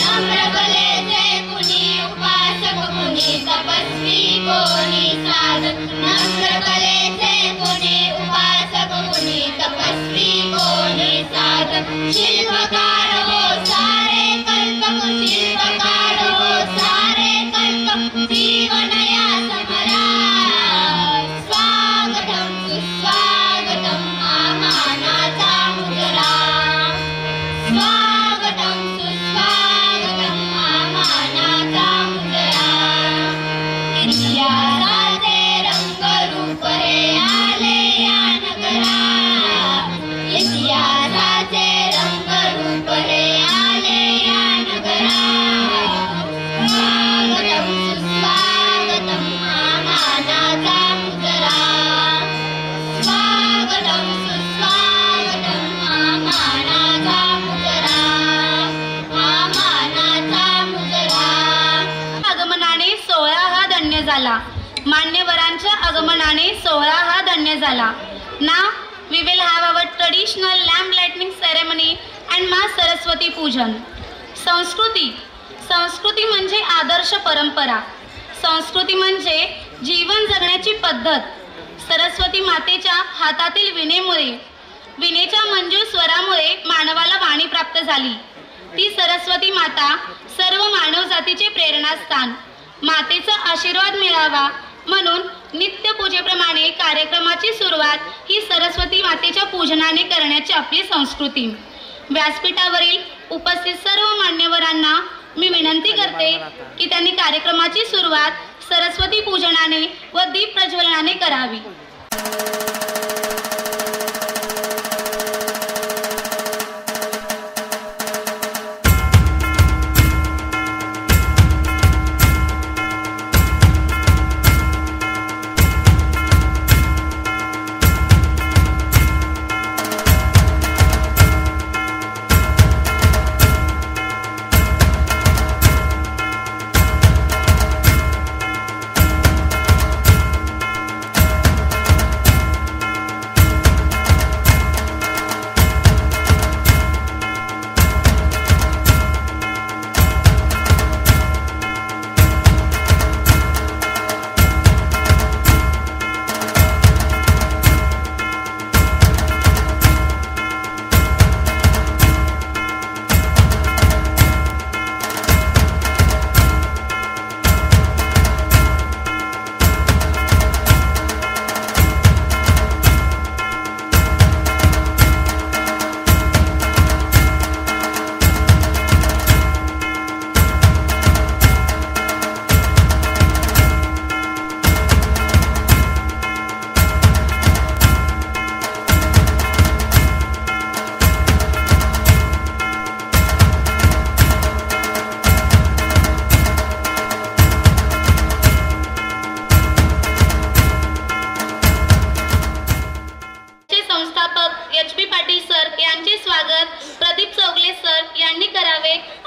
नम्र कलेचे कुणी उपासक कुणी तपस्वी कोणी साधक नम्र कलेचे कुणी उपासक कुणी तपस्वी कोणी साधक शिल्पकार हो सारे कल्पक शिल्पकार हो सारे कल्पक जीवन या समरा स्वागतम सुस्वागतम आमानाचा मुजरा स्वागतम सुस्वागतम आमानाचा मुजरा इतिहासाचे रंगरूप हे आले या नगरा इतिहासाचे रंगरूप हे आले या नगरा स्वागतम सुस्वागतम आमानाचा मुजरा स्वागतम सुस्वागतम आमानाचा मुजरा आमानाचा मुजरा आगमनाने सोहळा हा धन्य झाला मान्यवरांच्या आगमनाने सोहळा हा धन्य झाला Now we will have our traditional lamp lighting ceremony and माँ सरस्वती पूजन संस्कृती म्हणजे आदर्श परंपरा संस्कृती म्हणजे जीवन जगण्याची पद्धत सरस्वती मातेच्या हातातील विणेच्या मंजूळ स्वरामुळे मानवाला वाणी प्राप्त झाली ती सरस्वती माता सर्व मानव जातीचे प्रेरणास्थान मातेचा आशीर्वाद मिळावा म्हणून नित्य पूजेप्रमाणे कार्यक्रमाची सुरुवात ही सरस्वती मातेच्या पूजनाने करण्याची आपली संस्कृती व्यासपीठावरील उपस्थित सर्व मान्यवरांना मी विनंती करते की त्यांनी कार्यक्रमाची सुरुवात सरस्वती पूजनाने व दीप प्रज्वलनाने करावी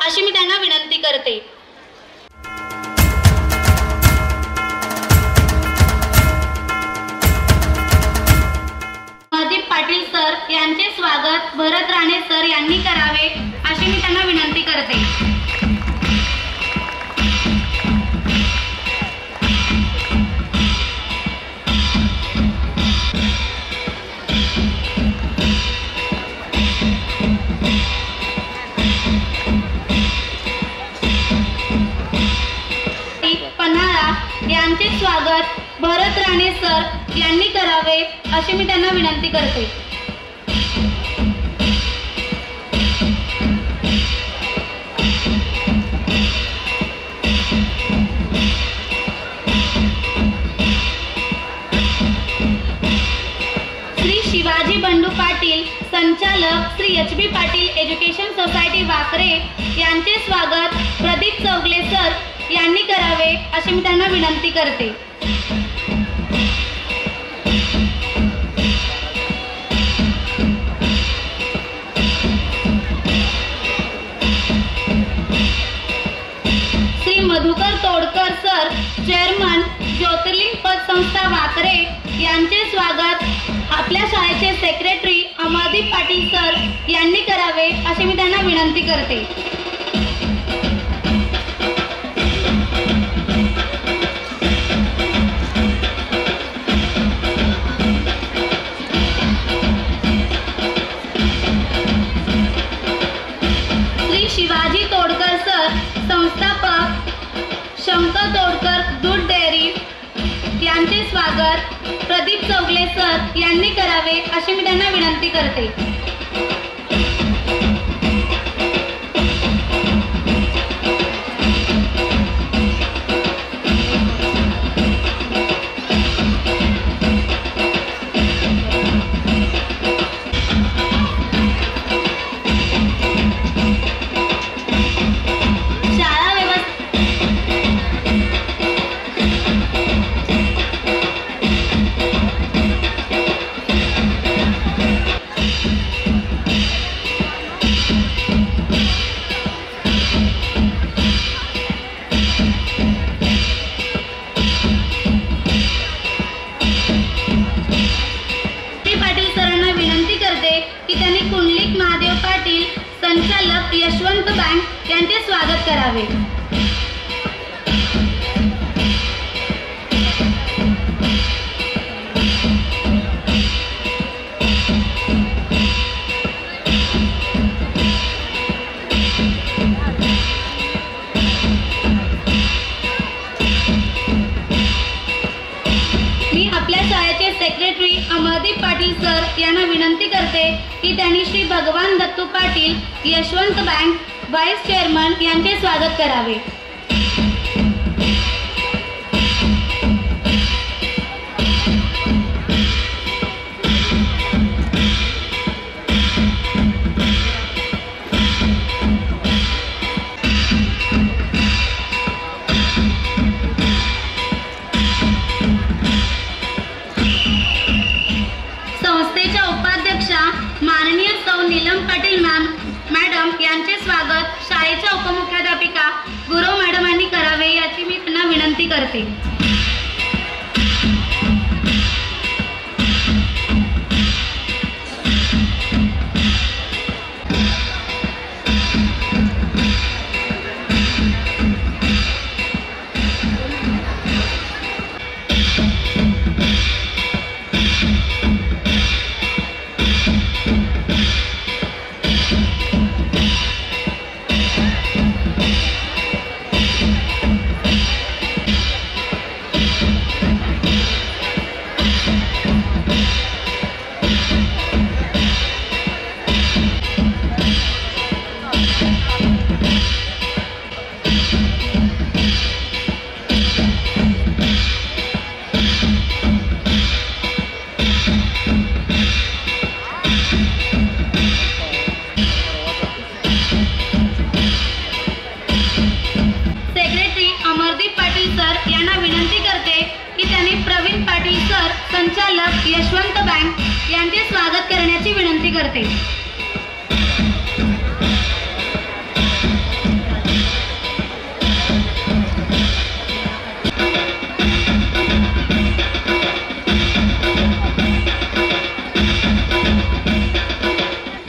अशी मी त्यांना विनंती करते। प्रदीप पाटील सर यांचे स्वागत भरत राणे सर यांनी करावे अशी मी त्यांना विनंती करते। यांचे स्वागत भरत राणे सर यांनी करावे अशी मी त्यांना विनंती करते। श्री शिवाजी बंडू पाटील संचालक Shri HB. Patil education society वाकरे यांचे स्वागत प्रदीप चौगले सर यांनी करावे अशी मी त्यांना विनंती करते। श्री मधुकर तोडकर सर चेअरमन ज्योतिर्लिंग पद संस्था वाकरे यांचे स्वागत आपल्या शाळेचे सेक्रेटरी अमरदीप पाटील सर यांनी करावे अशी मी त्यांना विनंती करते। शंकर तोडकर दूध डेअरी यांचे स्वागत प्रदीप चौगले सर यांनी करावे अशी मी त्यांना विनंती करते. संचालक यशवंत बँक यांचे स्वागत करावे. मी आपल्या शाळेचे सेक्रेटरी अमरदीप पाटील सर यांना विनंती करते की त्यांनी Shri Bhagwan Dattu Patil Yashwant bank vice chairman यांचे स्वागत करावे. संस्थेच्या उपाध्यक्षा माननीय सौ नीलम पाटील मॅडम यांचे स्वागत शाळेच्या उपमुख्याध्यापिका गुरव मॅडमांनी करावे याची मी त्यांना विनंती करते. संचालक यशवंत बँक यांचे स्वागत करण्याची विनंती करते.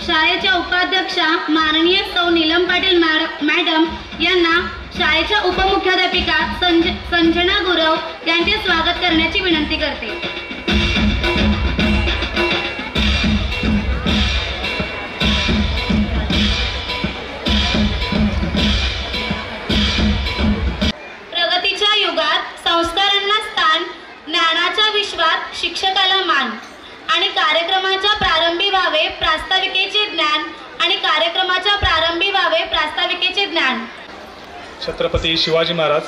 शाळेच्या उपाध्यक्षा माननीय सौ नीलम पाटील मॅडम यांना शाळेच्या उपमुख्याध्यापिका संजना गुरव यांचे स्वागत करण्याची विनंती करते. प्रगतीच्या युगात संस्कारांना स्थान, ज्ञानाच्या विश्वात शिक्षकाला मान आणि कार्यक्रमाच्या प्रारंभी व्हावे प्रास्ताविकेचे ज्ञान आणि कार्यक्रमाच्या प्रारंभी व्हावे प्रास्ताविकेचे ज्ञान. छत्रपती शिवाजी महाराज,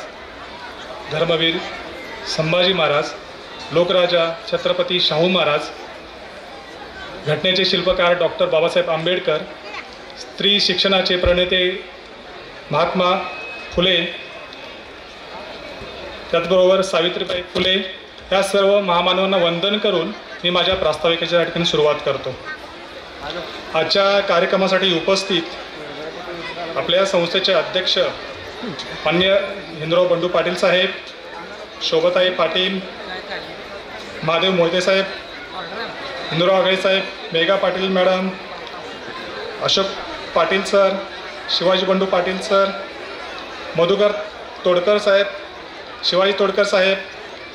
धर्मवीर संभाजी महाराज, लोकराजा छत्रपती शाहू महाराज, घटनेचे शिल्पकार डॉक्टर बाबासाहेब आंबेडकर, स्त्री शिक्षणाचे प्रणेते महात्मा फुले, त्याचबरोबर सावित्रीबाई फुले या सर्व महामानवांना वंदन करून मी माझ्या प्रास्ताविकेच्या ठिकाणी सुरुवात करतो. आजच्या कार्यक्रमासाठी उपस्थित आपल्या संस्थेचे अध्यक्ष माननीय Hindrao Bandu Patil saheb, Shobhatai Patil, Mahadev Mohite saheb, Hindrao Aghadi saheb, Megha Patil madam, Ashok Patil sir, Shivaji Bandu Patil sir, Madhukar Todkar saheb, Shivaji Todkar saheb,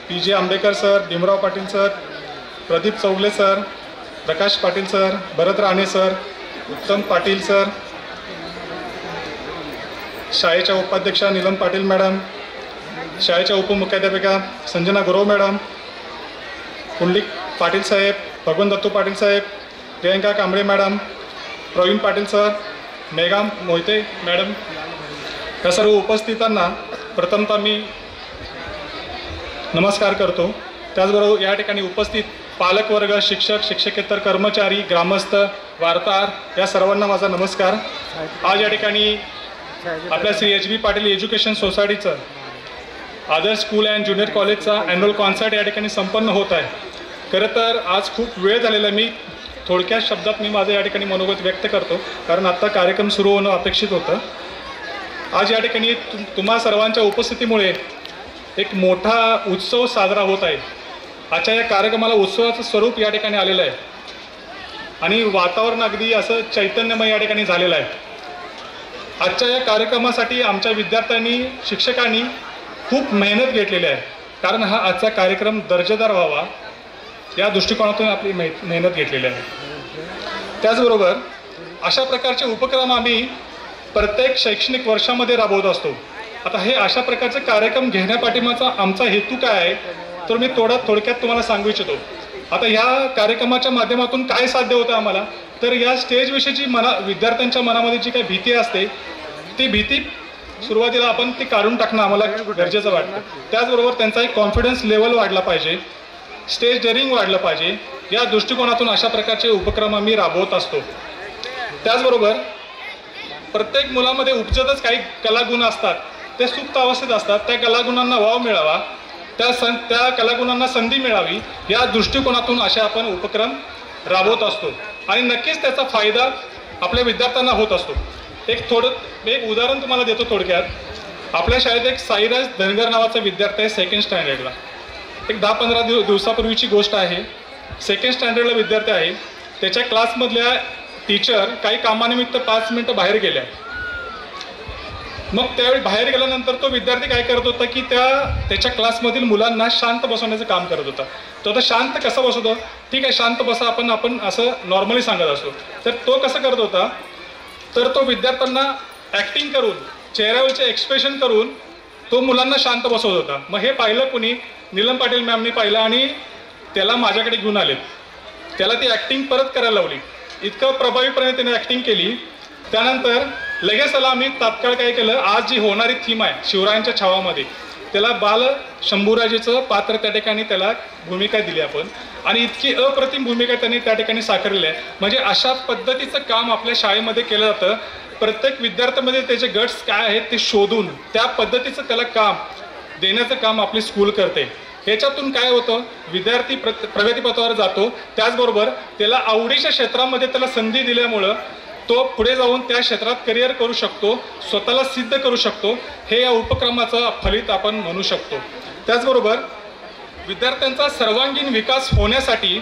PJ Ambekar sir, Bhimrao Patil sir, Pradeep Chougule sir, Prakash Patil sir, Bharat Rane sir, Uttam Patil sir, शाळेच्या उपाध्यक्षा नीलम पाटील मॅडम, शाळेच्या उपमुख्याध्यापिका Sanjana Gurav madam, Pundalik Patil saheb, Bhagwant Dattu Patil saheb, Priyanka Kamble madam, Pravin Patil sir, Megha Mohite madam, या सर्व उपस्थितांना प्रथमतः मी नमस्कार करतो. त्याचबरोबर या ठिकाणी उपस्थित पालकवर्ग, शिक्षक, शिक्षकेतर कर्मचारी, ग्रामस्थ, वार्ताहर या सर्वांना माझा नमस्कार. आज या ठिकाणी आपल्या Shri H B Patil education सोसायटीचं आदर्श स्कूल अँड ज्युनियर कॉलेजचा ॲन्युअल कॉन्सर्ट या ठिकाणी संपन्न होत आहे. खरं तर आज खूप वेळ झालेला, मी थोडक्यात शब्दात मी माझं या ठिकाणी मनोगत व्यक्त करतो, कारण आत्ता कार्यक्रम सुरू होणं अपेक्षित होतं. आज या ठिकाणी तुम्हा सर्वांच्या उपस्थितीमुळे एक मोठा उत्सव साजरा होत आहे. आजच्या या कार्यक्रमाला उत्सवाचं स्वरूप या ठिकाणी आलेलं आहे आणि वातावरण अगदी असं चैतन्यमय या ठिकाणी झालेलं आहे. आजच्या या कार्यक्रमासाठी आमच्या विद्यार्थ्यांनी, शिक्षकांनी खूप मेहनत घेतलेली आहे, कारण हा आजचा कार्यक्रम दर्जेदार व्हावा या दृष्टिकोनातून आपली मेहनत घेतलेली आहे. त्याचबरोबर अशा प्रकारचे उपक्रम आम्ही प्रत्येक शैक्षणिक वर्षामध्ये राबवत असतो. आता हे अशा प्रकारचे कार्यक्रम घेण्यापाठीमागचा आमचा हेतू काय आहे तर मी थोडक्यात तुम्हाला सांगू इच्छितो. आता ह्या कार्यक्रमाच्या माध्यमातून काय साध्य होतं आम्हाला, तर या स्टेजविषयीची विद्यार्थ्यांच्या मनामध्ये जी काही भीती असते ती भीती सुरुवातीला आपण ती काढून टाकणं आम्हाला गरजेचं वाटतं. त्याचबरोबर त्यांचा एक कॉन्फिडन्स लेवल वाढला पाहिजे, स्टेज डेअरिंग वाढलं पाहिजे, या दृष्टिकोनातून अशा प्रकारचे उपक्रम आम्ही राबवत असतो. त्याचबरोबर प्रत्येक मुलामध्ये उपजतच काही कलागुण असतात, ते सुप्त अवस्थेत असतात. त्या कलागुणांना वाव मिळावा, त्या कलागुणांना संधी मिळावी या दृष्टिकोनातून असे आपण उपक्रम राबवत असतो आणि नक्कीच त्याचा फायदा आपल्या विद्यार्थ्यांना होत असतो. एक उदाहरण तुम्हाला देतो थोडक्यात. आपल्या शाळेत एक साईराज धनगर नावाचा विद्यार्थी आहे, सेकंड स्टँडर्डला. एक 10-15 दिवसापूर्वीची गोष्ट आहे. सेकंड स्टँडर्डला विद्यार्थी आहे. त्याच्या क्लासमधल्या टीचर काही कामानिमित्त 5 मिनिटं बाहेर गेल्या. मग त्यावेळी बाहेर गेल्यानंतर तो विद्यार्थी काय करत होता की त्याच्या क्लासमधील मुलांना शांत बसवण्याचं काम करत होता. तो आता शांत कसं बसवतो, ठीक आहे शांत बसा आपण असं नॉर्मली सांगत असतो. तर तो कसं करत होता, तर तो विद्यार्थ्यांना ॲक्टिंग करून, चेहऱ्यावरचे एक्सप्रेशन करून तो मुलांना शांत बसवत होता. मग हे पाहिलं कुणी, नीलम पाटील मॅमनी पाहिलं आणि त्याला माझ्याकडे घेऊन आले. त्याला ती ॲक्टिंग परत करायला लावली. इतकं प्रभावीपणे त्याने ॲक्टिंग केली. त्यानंतर लगेच त्याला आम्ही तात्काळ काय केलं, आज जी होणारी थीम आहे शिवरायांच्या छावामध्ये, त्याला बाल शंभूराजेचं पात्र त्या ठिकाणी त्याला भूमिका दिली आपण आणि इतकी अप्रतिम भूमिका त्यांनी त्या ठिकाणी साकारलेली आहे. म्हणजे अशा पद्धतीचं काम आपल्या शाळेमध्ये केलं जातं. प्रत्येक विद्यार्थ्यामध्ये त्याचे गट्स काय आहेत ते शोधून त्या पद्धतीचं त्याला काम देण्याचं काम आपली स्कूल करते. ह्याच्यातून काय होतं, विद्यार्थी प्रगतीपथावर जातो. त्याचबरोबर त्याला आवडीच्या क्षेत्रामध्ये त्याला संधी दिल्यामुळं तो पुढे जाऊन त्या क्षेत्रात करिअर करू शकतो, स्वतःला सिद्ध करू शकतो. हे या उपक्रमाचं फलित आपण म्हणू शकतो. त्याचबरोबर विद्यार्थ्यांचा सर्वांगीण विकास होण्यासाठी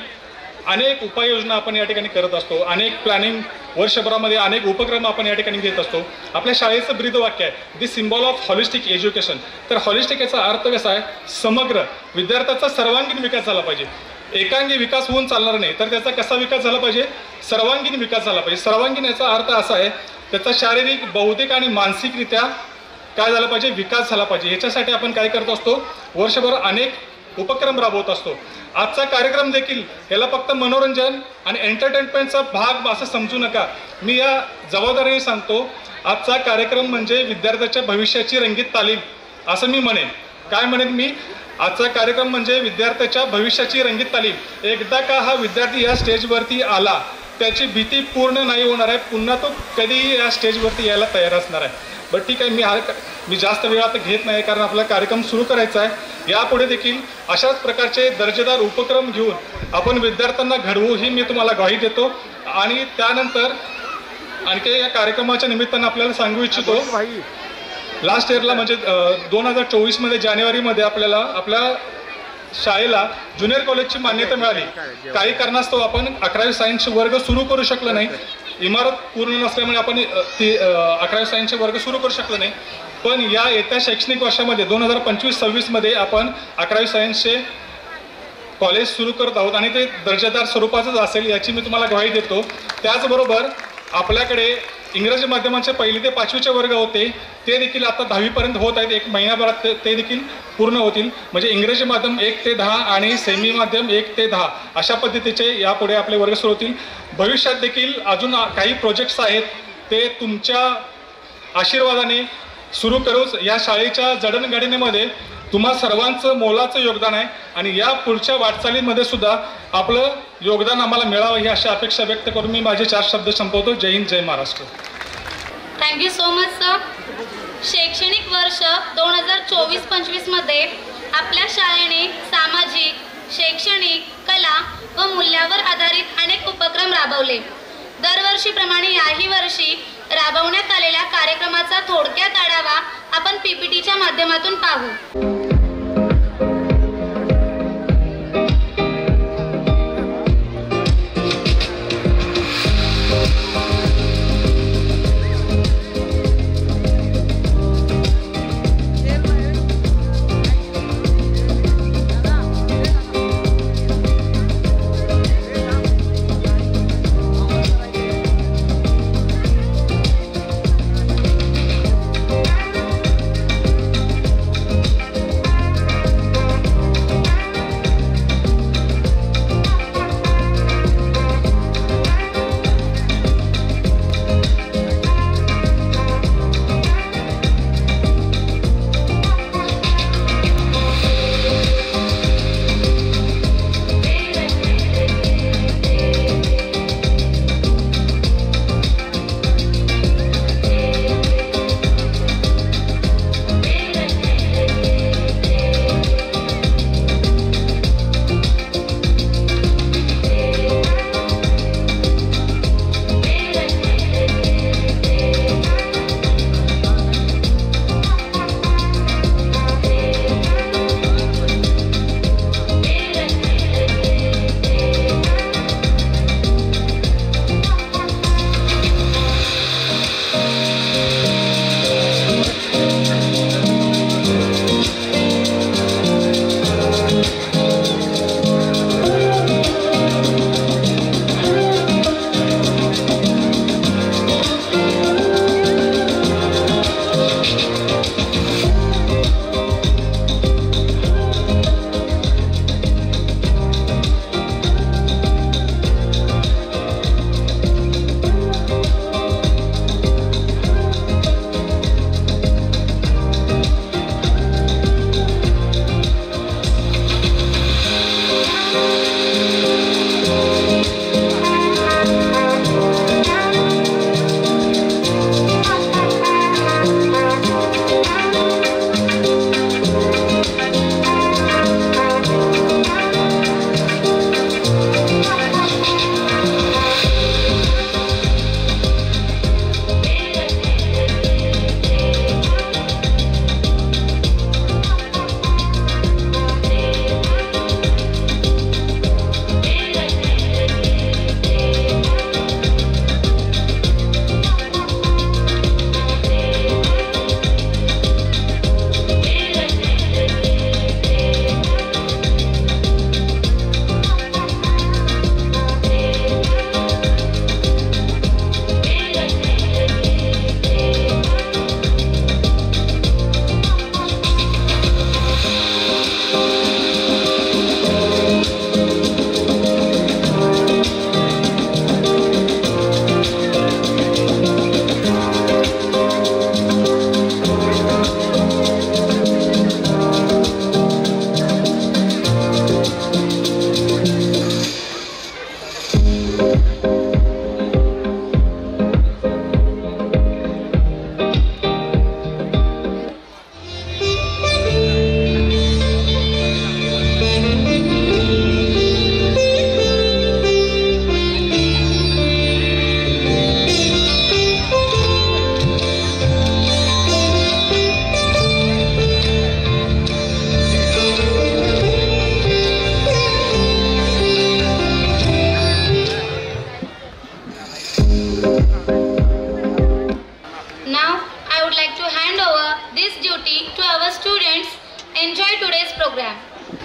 अनेक उपाययोजना आपण या ठिकाणी करत असतो. अनेक प्लॅनिंग वर्षभरामध्ये अनेक उपक्रम आपण या ठिकाणी घेत असतो. आपल्या शाळेचं ब्रीदवाक्य आहे, दी सिम्बॉल ऑफ हॉलिस्टिक एज्युकेशन. तर हॉलिस्टिक याचा अर्थ कसा आहे, समग्र विद्यार्थ्याचा सर्वांगीण विकास झाला पाहिजे. एकांगी विकास होऊन चालणार नाही, तर त्याचा कसा विकास झाला पाहिजे, सर्वांगीण विकास झाला पाहिजे. सर्वांगीण याचा अर्थ असा आहे, त्याचा शारीरिक, बौद्धिक आणि मानसिकरित्या काय झाला पाहिजे, विकास झाला पाहिजे. याच्यासाठी आपण काय करत असतो, वर्षभर अनेक उपक्रम राबवत असतो. आजचा कार्यक्रम देखील याला फक्त मनोरंजन आणि एंटरटेनमेंटचा भाग असं समजू नका. मी या जबाबदारीने सांगतो, आजचा कार्यक्रम म्हणजे विद्यार्थ्याच्या भविष्याची रंगीत तालीम असं मी म्हणेन. काय म्हणेन मी, आजचा कार्यक्रम म्हणजे विद्यार्थ्याच्या भविष्याची रंगीत तालीम. एकदा का हा विद्यार्थी या स्टेजवरती आला, त्याची भीती पूर्ण नाही होणार आहे, पुन्हा तो कधीही या स्टेजवरती यायला तयार असणार आहे. बरं ठीक आहे, मी जास्त वेळ आता घेत नाही, कारण आपला कार्यक्रम सुरू करायचा आहे. यापुढे देखील अशाच प्रकारचे दर्जेदार उपक्रम घेऊन आपण विद्यार्थ्यांना घडवू ही मी तुम्हाला ग्वाही देतो. आणि त्यानंतर आणखी या कार्यक्रमाच्या निमित्तानं आपल्याला सांगू इच्छितो, लास्ट इयरला म्हणजे 2024मध्ये जानेवारीमध्ये आपल्या शाळेला ज्युनियर कॉलेजची मान्यता मिळाली. काही कारणास्तव आपण 11वी सायन्सचे वर्ग सुरू करू शकलो नाही. इमारत पूर्ण नसल्यामुळे आपण 11वी सायन्सचे वर्ग सुरू करू शकलो नाही. पण या येत्या शैक्षणिक वर्षामध्ये 2025-26मध्ये आपण 11वी सायन्सचे कॉलेज सुरू करत आहोत आणि ते दर्जेदार स्वरूपाचंच असेल याची मी तुम्हाला ग्वाही देतो. त्याचबरोबर आपल्याकडे इंग्रजी माध्यमाचे 1ली ते 5वीचे वर्ग होते ते देखील आता 10वीपर्यंत होत आहेत. 1 महिन्याभरात ते देखील पूर्ण होतील. म्हणजे इंग्रजी माध्यम 1 ते 10 आणि सेमी माध्यम 1 ते 10 अशा पद्धतीचे यापुढे आपले वर्ग सुरू होतील. भविष्यात देखील अजून काही प्रोजेक्ट्स आहेत ते तुमच्या आशीर्वादाने सुरू करूच. या शाळेच्या जडणघडणीमध्ये तुम्हा सर्वांचं मोलाचं योगदान आहे आणि या पुढच्या वाटचालीमध्ये सुद्धा आपलं योगदान आम्हाला मिळावं ही अशी अपेक्षा व्यक्त करून मी माझे 4 शब्द संपवतो. जय हिंद, जय Maharashtra. Thank you so much sir. शैक्षणिक वर्ष 2024-25 मध्ये आपल्या शाळेने सामाजिक, शैक्षणिक, कला व मूल्यावर आधारित अनेक उपक्रम राबवले. दरवर्षीप्रमाणे याही वर्षी राबवण्यात आलेल्या कार्यक्रमाचा थोडक्यात आढावा आपण PPTच्या माध्यमातून पाहू.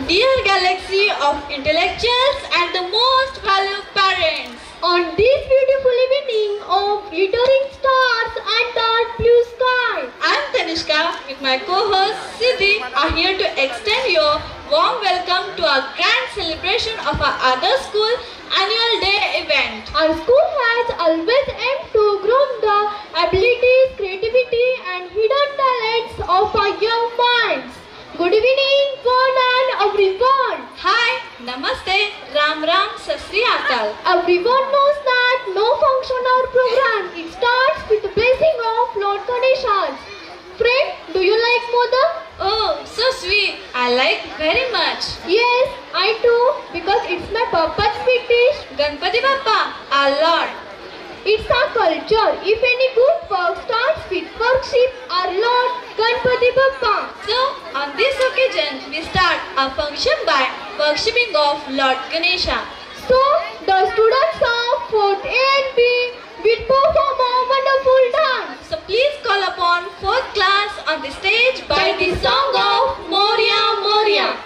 Dear galaxy of intellectuals and the most valued parents, on this beautiful evening of glittering stars and dark blue sky. I'm Tanishka with my co-host Siddhi are here to extend your warm welcome to our grand celebration of our other school annual day event. Our school has always aimed to groom the abilities, creativity and hidden talents of our young minds. Good evening, one and everyone. Hi, Namaste, Ram Ram, Sat Sri Akal. Everyone knows that no function or program, it starts with the blessing of Lord Ganesha. Friend, do you like modak? Oh, so sweet. I like very much. Yes, I do, because it's my Papa's sweet dish. Ganpati Bappa, our Lord. It's our culture. If any good work starts with worship our Lord Ganpati Bappa. So, on this occasion, we start our function by worshipping of Lord Ganesha. So, the students of 4th A and B will perform a wonderful dance. So please call upon 4th class on the stage by the song of Moria Moria.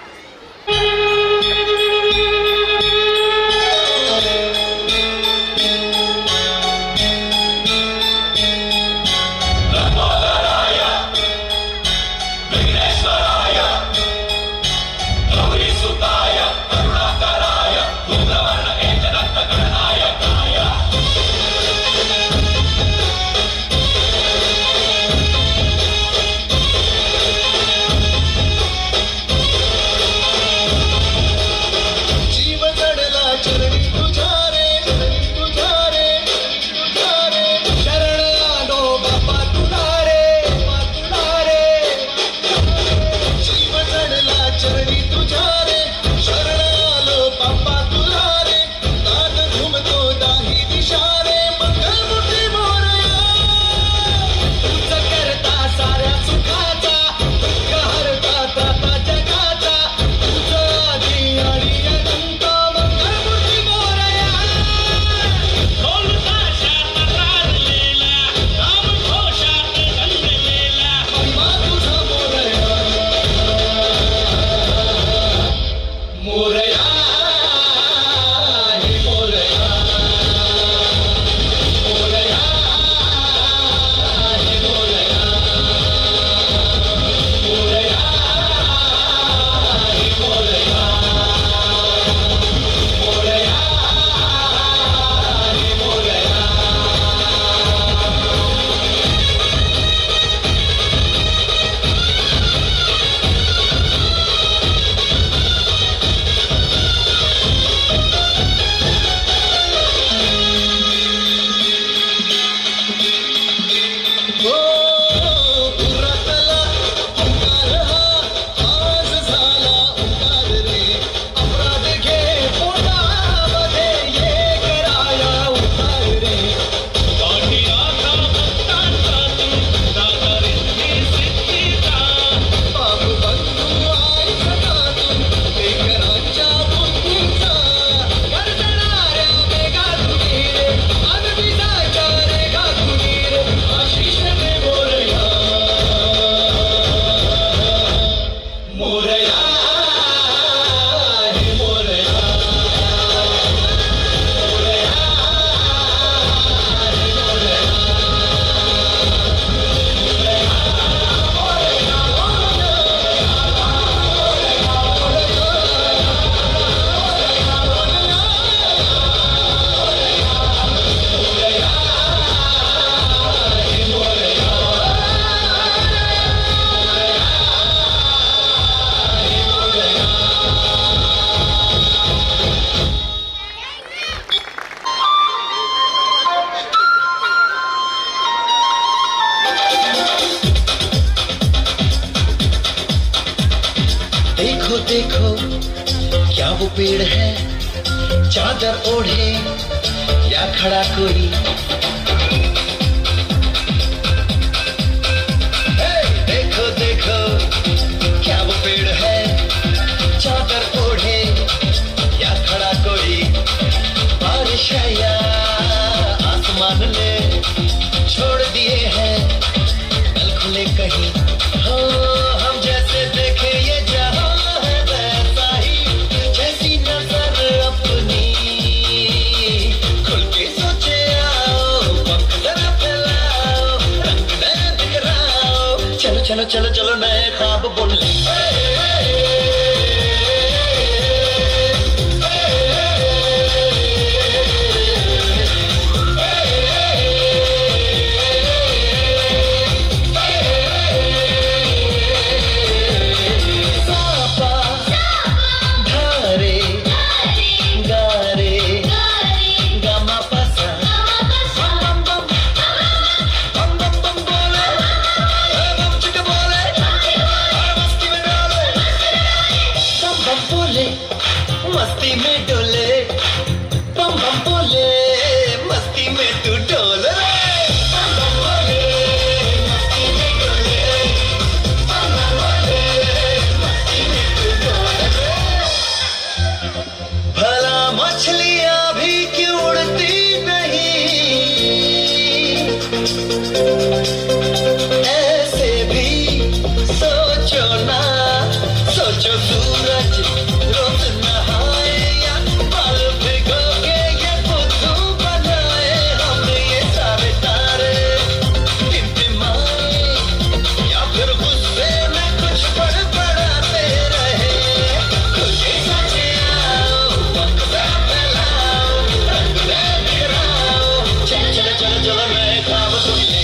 देखो क्या वो पेड़ है, चादर ओढ़े या खड़ा कोई। देखो देखो क्या वो पेड़ है, चादर ओढ़े या खड़ा कोई। बारिश है या आसमान ने छोड़ दिए हैं कल खुले कहीं। हो हम जैसे देखे ये जहां है वैसा ही, जैसी नजर अपनी खुल चलो चलो चलो नए ख्वाब बुन ले। मस्ती में डोले बम बम बोले, मस्ती में तू डोल रे। बम बम बोले, मस्ती में डोले, बम बम बोले, मस्ती में तू डोल रे। भला मछलियां भी क्यों उड़ती नहीं, ऐसे भी सोचो ना, सोचो सूरज रोज नहाए या बाल भिगो के ये बुद्धू बनाए, हम ये सारे तारे टिमटिमाए या फिर गुस्से में कुछ बड़बड़ाते रहे। खुशी सचे आओ, वक्त फैलाओ, रंग बिखराओ, चलो चलो चलो चलो नए ख्वाब बुन ले।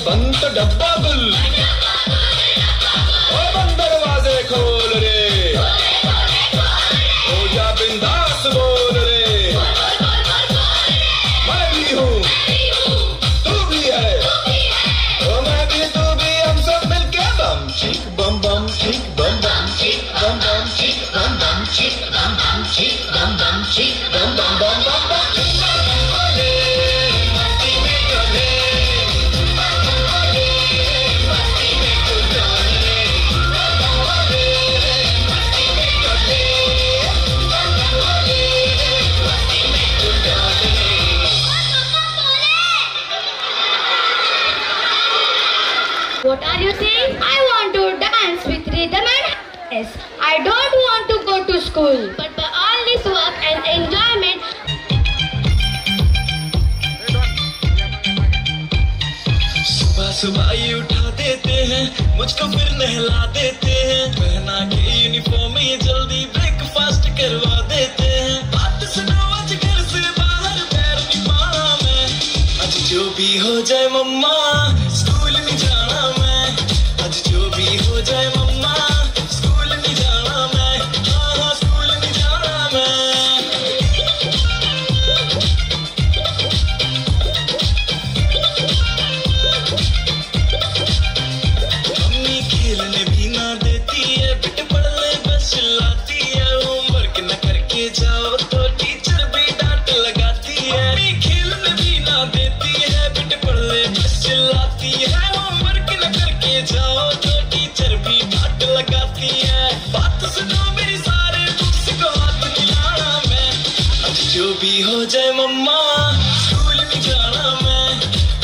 बंद तो डब्बा गुल, ओ बंद दरवाजे खोल रे, हो जा बिंदास बोल रे। मैं भी हूँ तू भी है, ओ मैं भी तू भी, हम सब मिलके बम चिक बम बम चिक बम बम चिक बम बम चिक बम बम चिक बम बम चिक बम बम चिक बम बम बम बम बम। What are you saying? I want to dance with rhythm and happiness. I don't want to go to school. But by all this work and enjoyment, सुबह सुबह ही उठा देते हैं मुझको, फिर नहला देते हैं, पहना के यूनिफॉर्म ही जल्दी ब्रेकफास्ट करवा देते हैं। बात सुनो आज घर से बाहर पैर नहीं पाना मैं, आज जो भी हो जाए मम्मा स्कूल नहीं जाना मैं, आज जो भी हो जाए मम्मा स्कूल नहीं जाना मैं, हाँ स्कूल नहीं जाना मैं। मम्मी खेलने भी ना देती है, बेटे पढ़ ले बस चिल्लाती है, होमवर्क न करके जाओ तो टीचर भी डांट लगाती है। मम्मी खेलने भी ना देती है, बेटे पढ़ ले बस चिल्लाती है, होमवर्क न करके जाओ तो टीचर भी डांट लगाती है। बात सुनो मेरी सारे बुक्स को हाथ मिलाना मैं, आज जो भी हो जाए मम्मा स्कूल नहीं जाना मैं,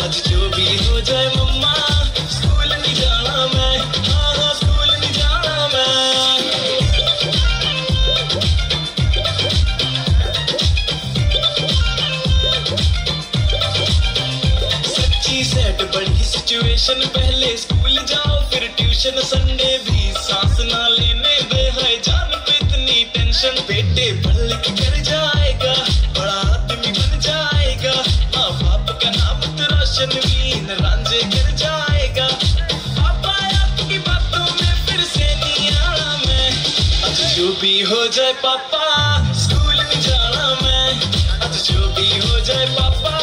आज जो भी हो जाए मम्मा स्कूल नहीं जाना मैं, हाँ स्कूल नहीं जाना मैं। सच्ची सेट बड़ी सिचुएशन, पहले स्कूल जाओ फिर ट्यूशन, संडे भी सांस ना लेने दे, है जान पे इतनी टेंशन। बेटे पढ़ लिख कर जाएगा, बड़ा आदमी बन जाएगा, माँ बाप का नाम तो रोशन वीन रांझे कर जाएगा। पापा आपकी बातों में फिर से नहीं आना मैं, आज जो भी हो जाए पापा स्कूल नहीं जाना मैं, आज जो भी हो जाए पापा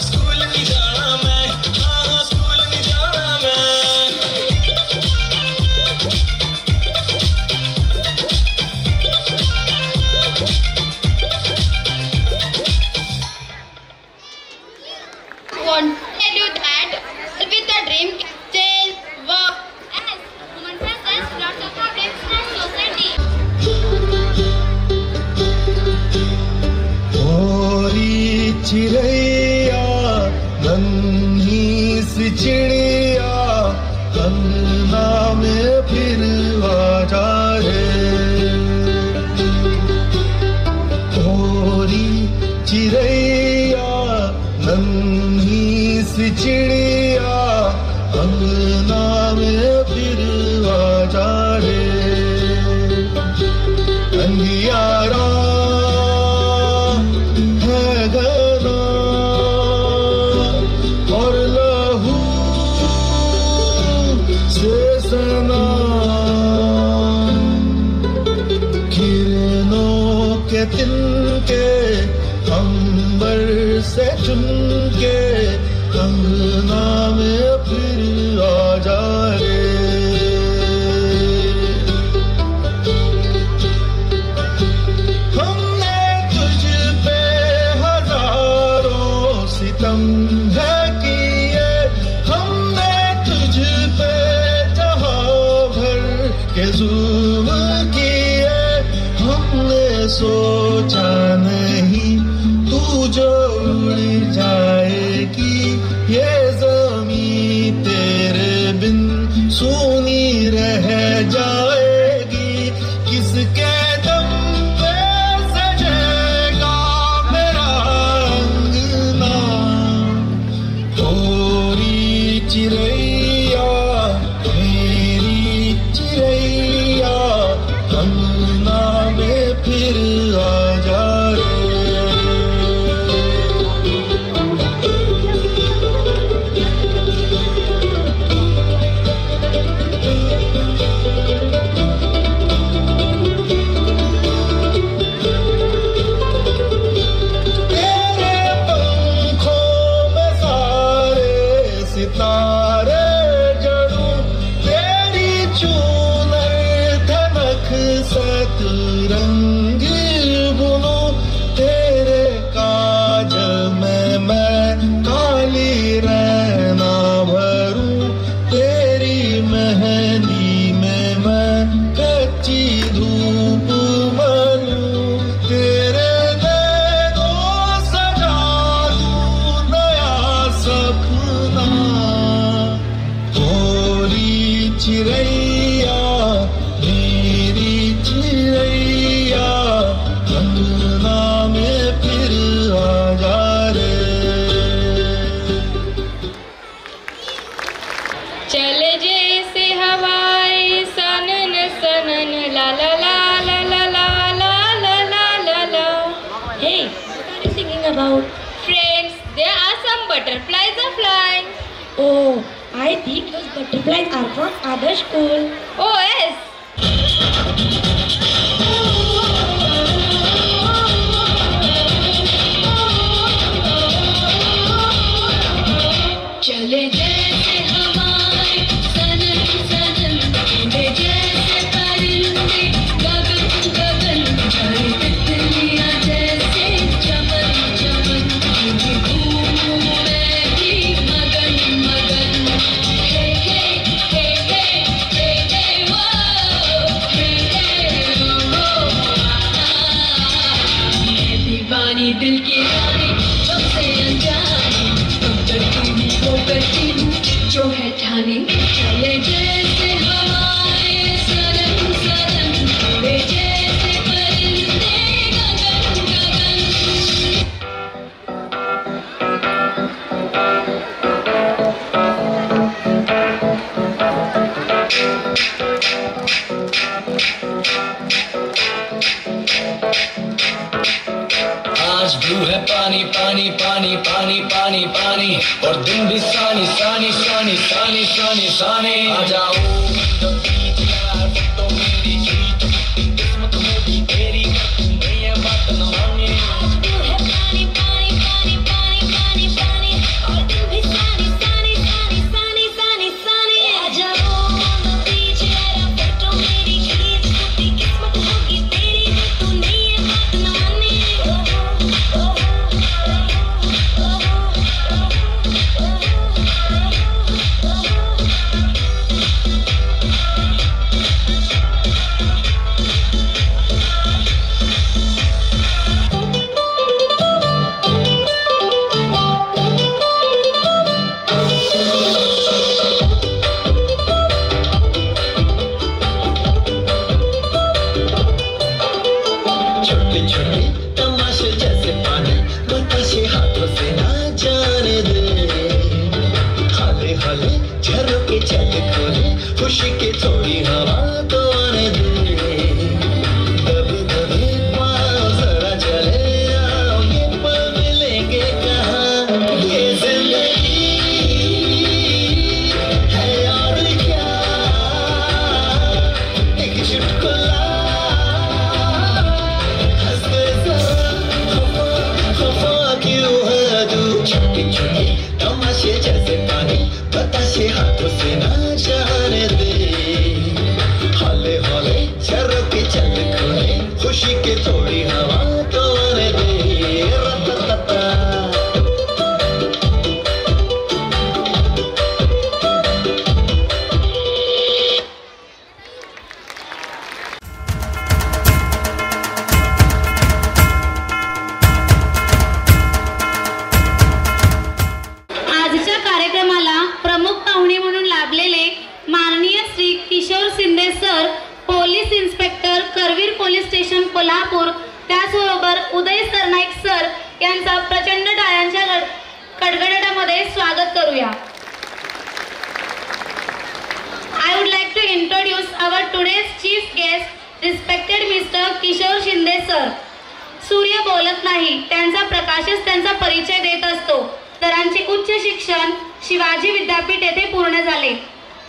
स्कूल नहीं जाना मैं, हाँ स्कूल नहीं जाना मैं। want to tell you that with a dream can change work. As human faces lots of problems in our society. चिड़ैया नन्ही सी चिड़िया अंगना में फिर आ जा रे अंधियारा है घना और लहू से सना किरणों के तिनके अंबर से चुनके अंगना में फिर आ जा रे हमने तुझ पे हजारों सितम है किए हमने तुझ पे जहां भर के जुल्म किए हमने सोचा नहीं तू जो उड़ जाएगी ये ज़मीं तेरे बिन सूनी रह जाएगी किसके दम पे सजेगा मेरा अंगना थोड़ी चिड़ैया मेरी चिड़ैया अंगना में फिर आ जा रे सितारे जड़ूं तेरी चूनर धनक सतरंग बुनूं तेरे काजल में मैं काली रहना भरूं तेरी मेहंदी में मैं कच्ची धूप मनूं तेरे नैनों सजा दूं नया सपना चिड़ैया मेरी चिड़ैया अंगना में फिर आ जा रे चले जैसे हवाएं सनन सनन ला ला ला ला ला ला ला ला ला ला ला Hey, what are you singing about? Friends, there are some butterflies are flying. Oh, I think those butterflies are from other school. Oh yes. चले जैसे हवाएं सनन सनन उड़े जैसे परिंदे गगन गगन चढ़े तितलियां जैसे चमन चमन घूमूं मैं भी मगन मगन हे हे हे हे हे हे वो हे हे वो मैं दीवानी दिल की रानी सबसे अनजानी वो करती हूँ जो है ठानी चले जैसे हवाएं सनन सनन उड़े जैसे परिंदे गगन गगन आज ब्लू है पानी पानी पानी पानी पानी पानी और दिन भी सानी सानी सानी सानी सानी सानी आ जाओ तो मेरी जीत किस्मत होगी तेरी ये बात न माने आज तू है पानी पानी पानी पानी पानी पानी और दिन भी सानी सानी सानी सानी सानी सानी आ जाओ बीच मेरा फोटो मेरी खींच टूटी किस्मत होगी तेरी तू नहीं ये बात न माने कोल्हापूर, त्याचबरोबर उदय सरनाईक सर यांचा प्रचंड टाळ्यांच्या कडकडाटामध्ये स्वागत करूया. I would like to introduce our today's chief guest, respected Mr. Kishore Shinde sir. सूर्य बोलत नाही, त्यांचा प्रकाशच त्यांचा परिचय देत असतो. सरांचे उच्च शिक्षण शिवाजी विद्यापीठ येथे पूर्ण झाले.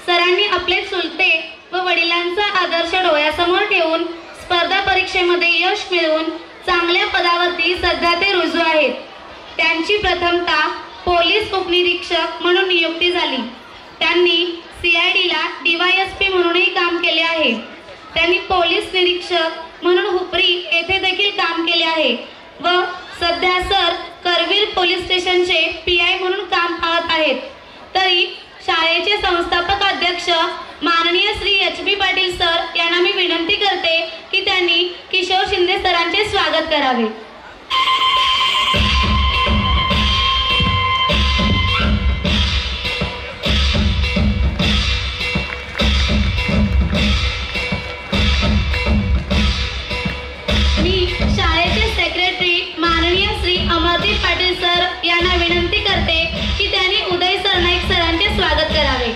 सरांनी आपले चुलते व वडिलांचा आदर्श डोळ्यासमोर ठेवून स्पर्धा परीक्षेमध्ये यश मिळवून चांगल्या पदावरती सध्या ते रुजू आहेत. त्यांची प्रथमतः पोलीस उपनिरीक्षक म्हणून नियुक्ती झाली. त्यांनी CIDला DYSP म्हणूनही काम केले आहे. त्यांनी पोलीस निरीक्षक म्हणून हुपरी येथे देखील काम केले आहे व सध्या सर करवीर पोलीस स्टेशनचे PI म्हणून काम पाहत आहेत. तरी शाळेचे संस्थापक अध्यक्ष माननीय श्री HB पाटील सर यांना मी विनंती करते की त्यांनी किशोर शिंदे सरांचे स्वागत करावे. मी शाळेचे सेक्रेटरी माननीय श्री अमरदीप पाटील सर यांना विनंती करते की त्यांनी उदय सरनाईक सरांचे स्वागत करावे.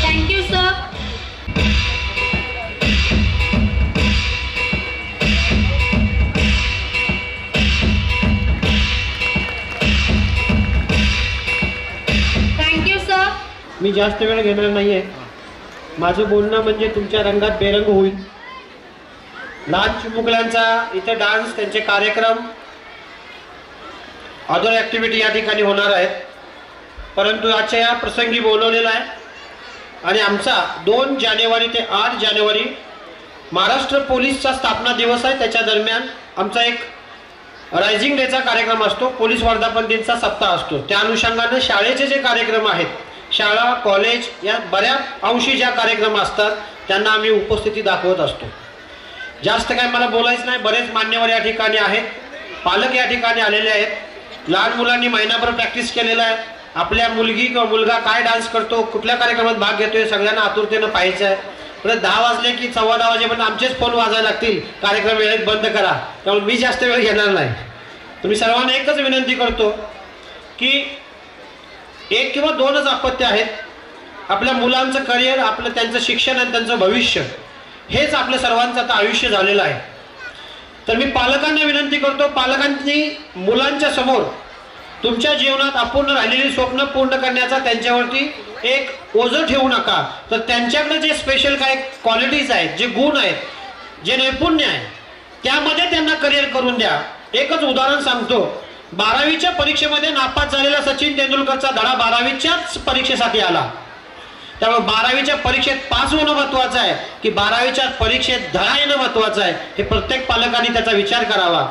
Thank you sir. Thank you sir. मी जास्त वेळ घेणार नाही आहे. माझं बोलणं म्हणजे तुमच्या रंगात बेरंग होईल. लहान चिमुकल्यांचा इथे डान्स, त्यांचे कार्यक्रम, अदर ॲक्टिव्हिटी या ठिकाणी होणार आहेत. परंतु आजच्या या प्रसंगी बोलवलेला आहे आणि आमचा 2 जानेवारी ते 8 जानेवारी महाराष्ट्र पोलीसचा स्थापना दिवस आहे. त्याच्या दरम्यान आमचा एक रायझिंग डेचा कार्यक्रम असतो, पोलीस वर्धापन दिनचा सप्ताह असतो. त्या अनुषंगानं शाळेचे जे कार्यक्रम आहेत, शाळा कॉलेज या बऱ्याच अंशी ज्या कार्यक्रम असतात त्यांना आम्ही उपस्थिती दाखवत असतो. जास्त काय मला बोलायचं नाही. बरेच मान्यवर या ठिकाणी आहेत, पालक या ठिकाणी आलेले आहेत. लहान मुलांनी महिनाभर प्रॅक्टिस केलेला आहे. आपल्या मुलगी किंवा मुलगा काय डान्स करतो, कुठल्या कार्यक्रमात भाग घेतोय सगळ्यांना आतुरतेनं पाहायचं आहे. परत 10 वाजले की 10:15 वाजेपर्यंत आमचेच फोन वाजायला लागतील, कार्यक्रम वेळेत बंद करा. त्यामुळे मी जास्त वेळ घेणार नाही. तुम्ही सर्वांना एकच विनंती करतो की 1 किंवा 2च अपत्य आहेत. आपल्या मुलांचं करिअर, आपलं त्यांचं शिक्षण आणि त्यांचं भविष्य हेच आपल्या सर्वांचं आता आयुष्य झालेलं आहे. तर मी पालकांना विनंती करतो, पालकांनी मुलांच्या समोर तुमच्या जीवनात अपूर्ण राहिलेली स्वप्न पूर्ण करण्याचा त्यांच्यावरती एक ओझं ठेवू नका. तर त्यांच्याकडे जे स्पेशल काही क्वालिटीज आहेत, जे गुण आहेत, जे नैपुण्य आहे, त्यामध्ये त्यांना करिअर करून द्या. एकच उदाहरण सांगतो. 12वीच्या परीक्षेमध्ये नापास झालेला सचिन तेंडुलकरचा धडा 12वीच्याच परीक्षेसाठी आला. त्यामुळे 12वीच्या परीक्षेत पास होणं महत्त्वाचं आहे की 12वीच्या परीक्षेत धडा येणं महत्त्वाचं आहे, हे प्रत्येक पालकांनी त्याचा विचार करावा.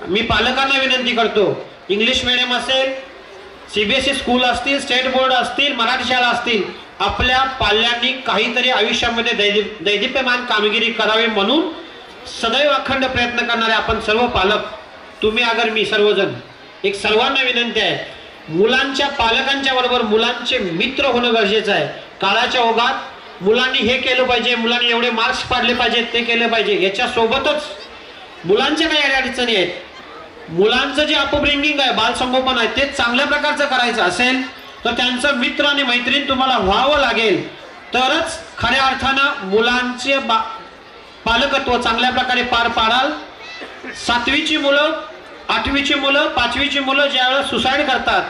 मी पालकांना विनंती करतो, इंग्लिश मीडियम असेल, CBSE स्कूल असतील, स्टेट बोर्ड असतील, मराठी शाळा असतील, आपल्या पाल्यांनी काहीतरी आयुष्यामध्ये दैदिप्यमान कामगिरी करावी म्हणून सदैव अखंड प्रयत्न करणारे आपण सर्व पालक, तुम्ही अगर मी सर्वजण, एक सर्वांना विनंती आहे, मुलांच्या पालकांच्या बरोबर मुलांचे मित्र होणं गरजेचं आहे. काळाच्या ओघात मुलांनी हे केलं पाहिजे, मुलांनी एवढे मार्क्स पाडले पाहिजेत, ते केलं पाहिजे, याच्यासोबतच मुलांच्या काही अडचणी आहेत. मुलांचं जे अपब्रिंगिंग आहे, बालसंगोपन आहे, ते चांगल्या प्रकारचं करायचं असेल तर त्यांचं मित्र आणि मैत्रीण तुम्हाला व्हावं लागेल. तरच खऱ्या अर्थानं मुलांचे पालकत्व चांगल्या प्रकारे पार पाडाल. 7वीची मुलं, 8वीची मुलं, 5वीची मुलं ज्यावेळेस सुसाईड करतात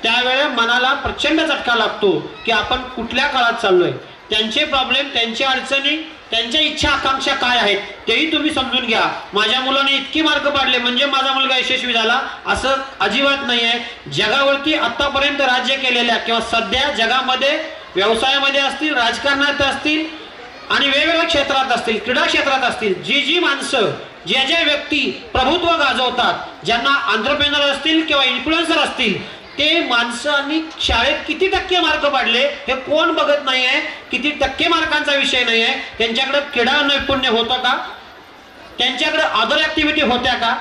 त्यावेळेस मनाला प्रचंड झटका लागतो की आपण कुठल्या काळात चाललोय. त्यांचे प्रॉब्लेम, त्यांच्या अडचणी, त्यांच्या इच्छा आकांक्षा काय आहेत तेही तुम्ही समजून घ्या. माझ्या मुलाने इतकी मार्क पाडले म्हणजे माझा मुलगा यशस्वी झाला असं अजिबात नाही आहे. जगावरती आतापर्यंत राज्य केलेल्या किंवा सध्या जगामध्ये व्यवसायामध्ये असतील, राजकारणात असतील आणि वेगवेगळ्या क्षेत्रात असतील, क्रीडा क्षेत्रात असतील, जी माणसं, ज्या व्यक्ती प्रभुत्व गाजवतात, ज्यांना एंटरप्रेन्योर असतील किंवा इन्फ्लुएन्सर असतील, ते माणसांनी शाळेत किती टक्के मार्क पाडले हे कोण बघत नाही आहे. किती टक्के मार्कांचा विषय नाही आहे. त्यांच्याकडे क्रीडा नैपुण्य होतं का, त्यांच्याकडे अदर ऍक्टिव्हिटी होत्या का,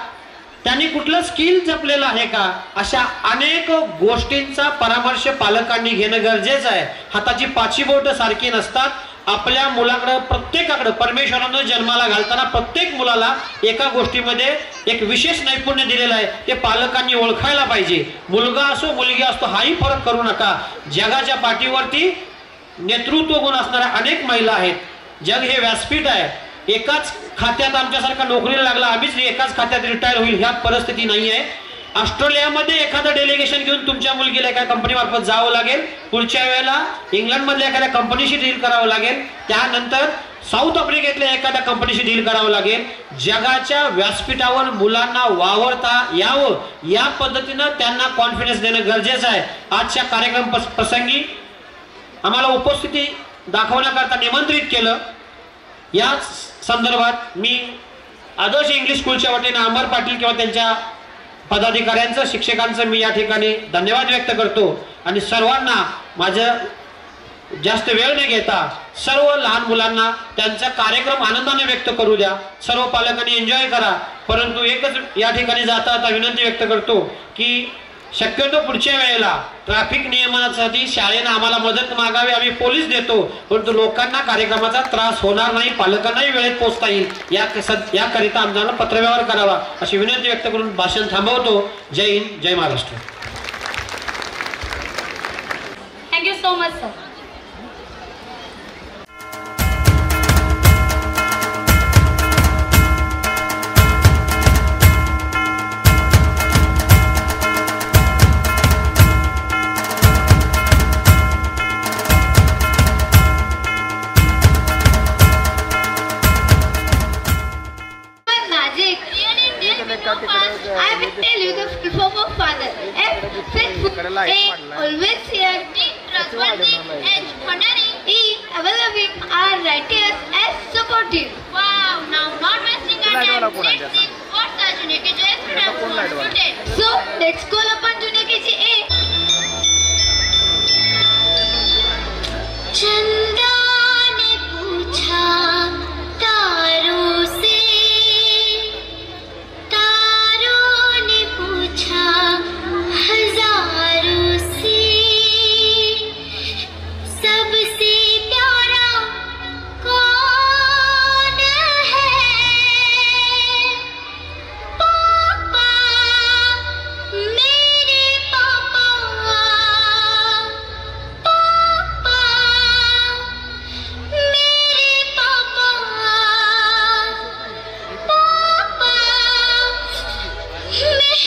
त्यांनी कुठलं स्किल जपलेलं आहे का, अशा अनेक गोष्टींचा परामर्श पालकांनी घेणं गरजेचं आहे. हाताची पाची बोट सारखी नसतात. आपल्या मुलाकडे प्रत्येकाकडे परमेश्वरानं जन्माला घालताना प्रत्येक मुलाला एका गोष्टीमध्ये एक विशेष नैपुण्य दिलेलं आहे. ते पालकांनी ओळखायला पाहिजे. मुलगा असो मुलगी असतो हाही फरक करू नका. जगाच्या पाठीवरती नेतृत्व गुण असणाऱ्या अनेक महिला आहेत. जग हे व्यासपीठ आहे. एकाच खात्यात आमच्यासारखा नोकरीला लागला आम्हीच एकाच खात्यात रिटायर होईल ह्या परिस्थिती नाही आहे. ऑस्ट्रेलियामध्ये एखादं डेलिगेशन घेऊन तुमच्या मुलगीला एका कंपनी मार्फत जावं लागेल. पुढच्या वेळेला इंग्लंडमधल्या एखाद्या कंपनीशी डील करावं लागेल. त्यानंतर साऊथ आफ्रिकेतल्या एखाद्या कंपनीशी डील करावं लागेल. जगाच्या व्यासपीठावर मुलांना वावरता यावं या पद्धतीनं त्यांना कॉन्फिडन्स देणं गरजेचं आहे. आजच्या कार्यक्रम प्रसंगी आम्हाला उपस्थिती दाखवण्याकरता निमंत्रित केलं. याच संदर्भात मी आदर्श इंग्लिश स्कूलच्या वतीने अमर पाटील किंवा त्यांच्या पदाधिकाऱ्यांचं शिक्षकांचं मी या ठिकाणी धन्यवाद व्यक्त करतो. आणि सर्वांना माझं जास्त वेळ न घेता सर्व लहान मुलांना त्यांचा कार्यक्रम आनंदाने व्यक्त करू द्या. सर्व पालकांनी एन्जॉय करा. परंतु एकच या ठिकाणी जाता आता विनंती व्यक्त करतो की शक्यतो पुढच्या वेळेला ट्रॅफिक नियमनासाठी शाळेनं आम्हाला मदत मागावी. आम्ही पोलीस देतो परंतु लोकांना कार्यक्रमाचा त्रास होणार नाही. पालकांनाही वेळेत पोहोचता येईल याकरिता आमच्याला पत्रव्यवहार करावा अशी विनंती व्यक्त करून भाषण थांबवतो. जय हिंद जय Maharashtra. Thank you so much sir. I will tell you the full form of father. F, faithful. A, always here. D, trustworthy. H, honoring. E, ever-loving. R, righteous. S, supportive. Wow! Now, not wasting our time. Let's see what the Junior KG students want to do. So, let's call upon Junior KG A. Chanda ने पूछा तारों से, हजारों से, सबसे प्यारा कौन है? पापा, मेरे पापा, पापा, मेरे पापा, पापा, मेरे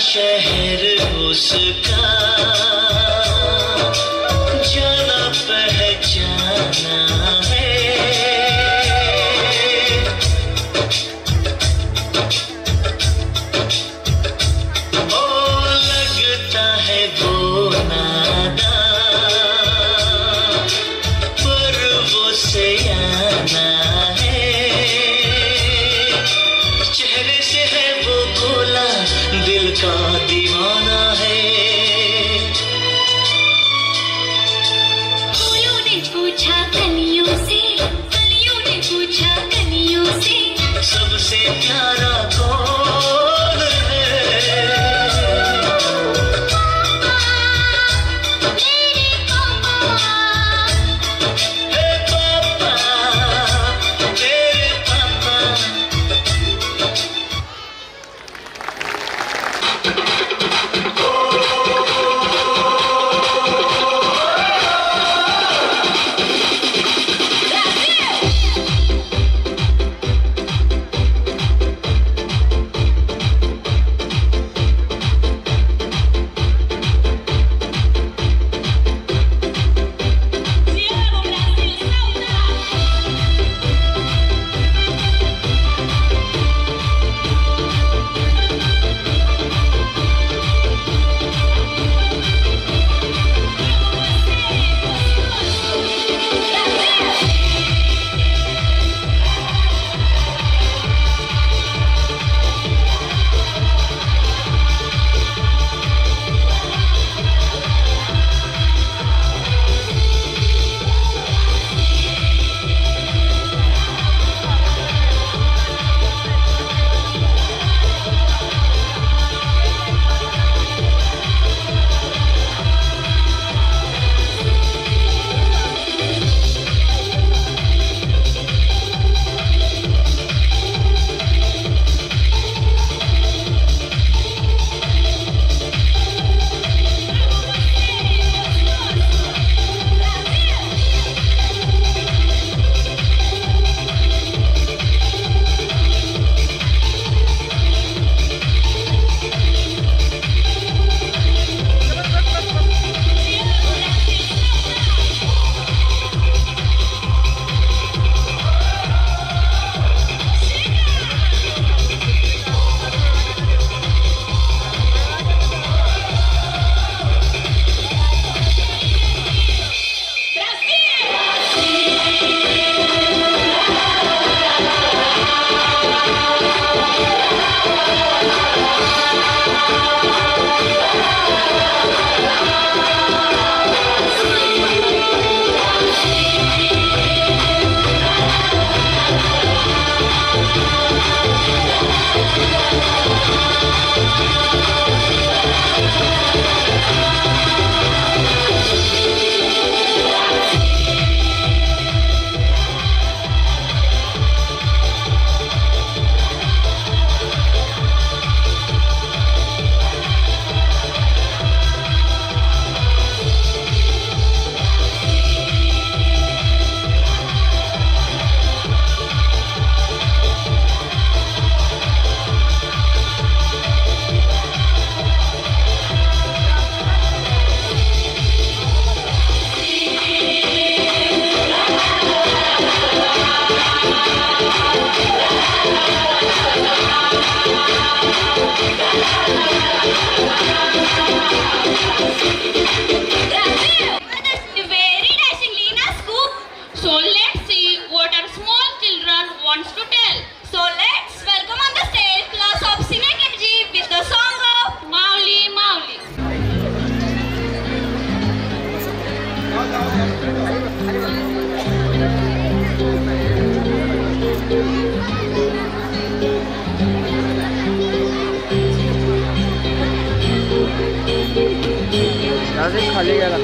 शहर उसका जाना पहचाना है। का दीवाना है। फूलों ने पूछा कलियों से, कलियों ने पूछा कलियों से, सबसे प्यारा कौन है? पापा, मेरे पापा, हे पापा, तेरे पापा। खाली गेला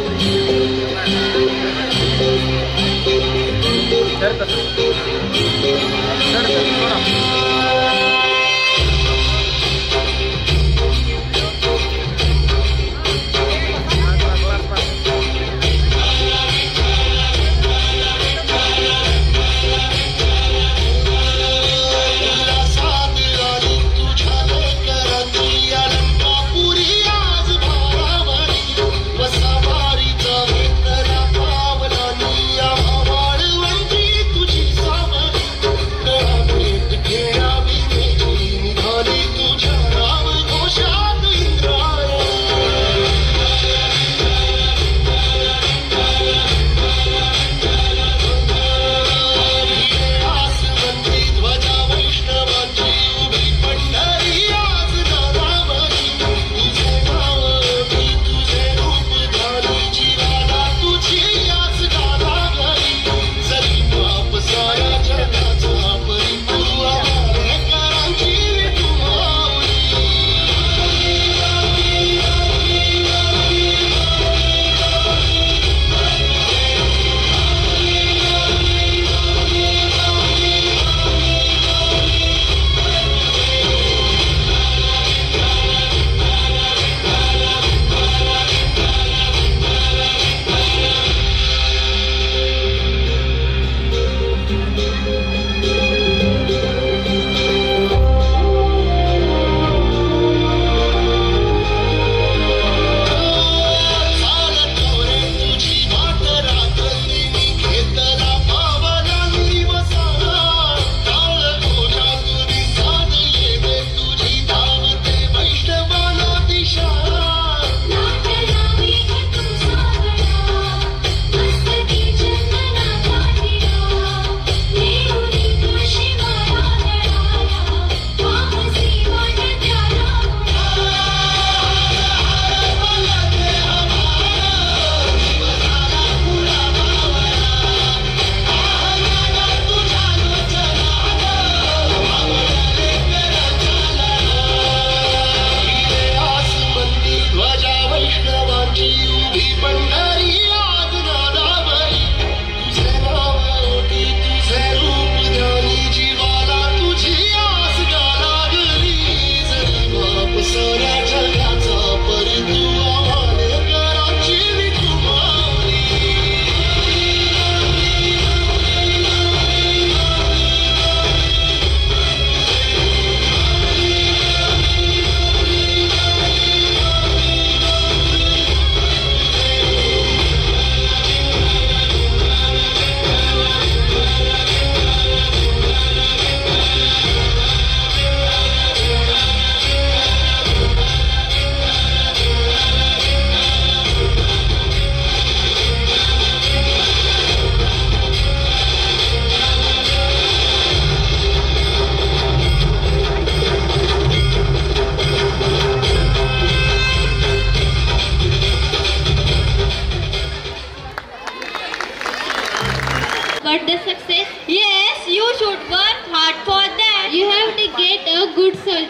वसावारीचा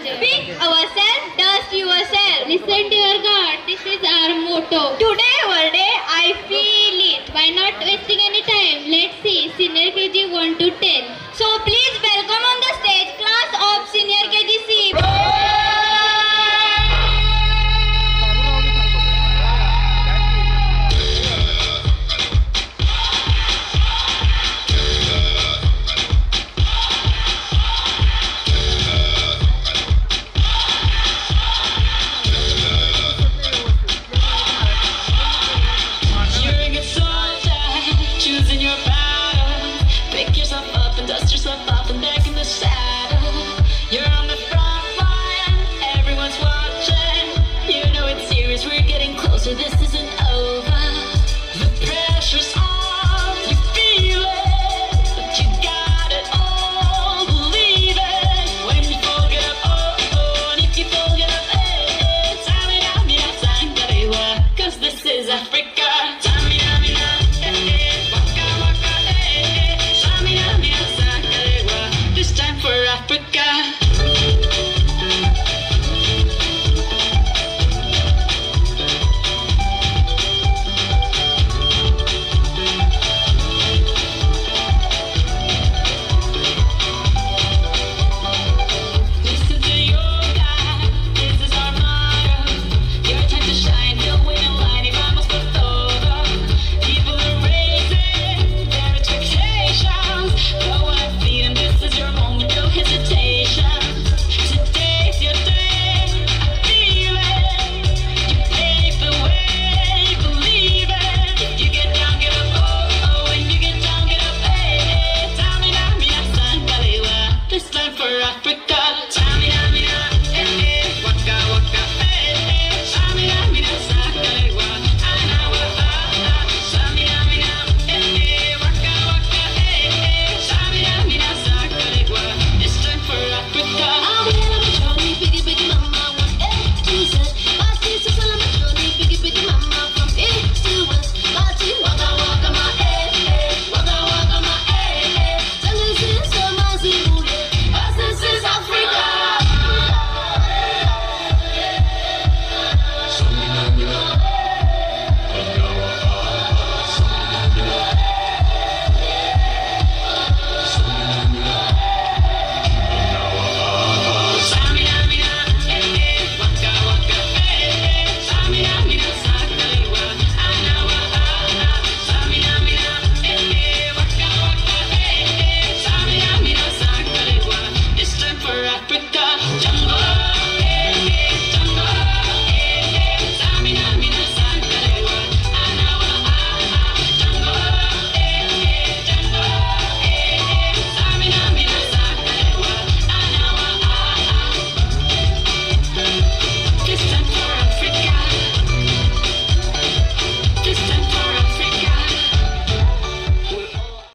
future. Pick ourselves, dust yourself. Listen to your God. This is our motto. Today, our day, I feel it. Why not wasting